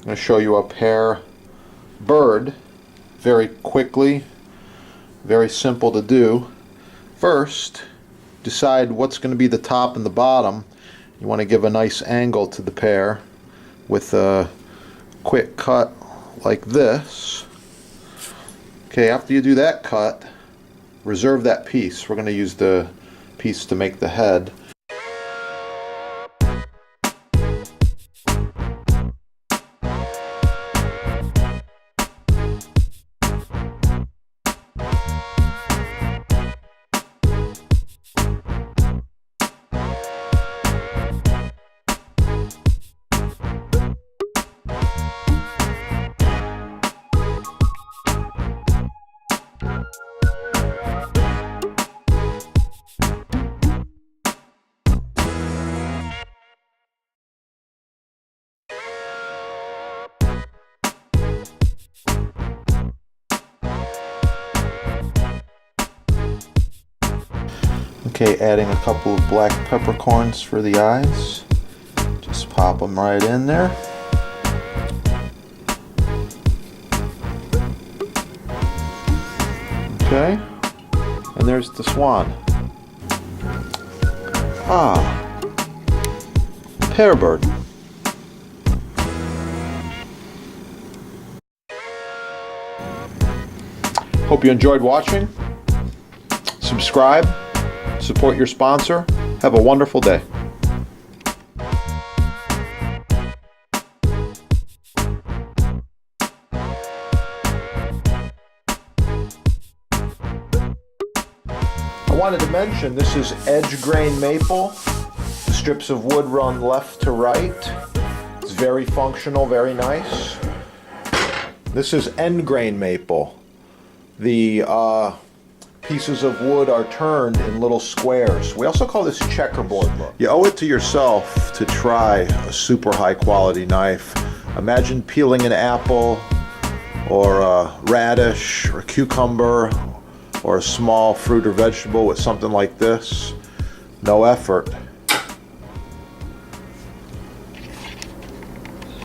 going to show you a pear bird very quickly, very simple to do. First, decide what's going to be the top and the bottom. You want to give a nice angle to the pear with a quick cut like this. Okay, after you do that cut, reserve that piece. We're going to use the piece to make the head. Okay, adding a couple of black peppercorns for the eyes. Just pop them right in there. Okay, and there's the swan. Ah, pear bird. Hope you enjoyed watching. Subscribe. Support your sponsor. Have a wonderful day. I wanted to mention this is edge grain maple. The strips of wood run left to right. It's very functional, very nice. This is end grain maple. The pieces of wood are turned in little squares. We also call this checkerboard. You owe it to yourself to try a super high quality knife. Imagine peeling an apple or a radish or a cucumber or a small fruit or vegetable with something like this. No effort.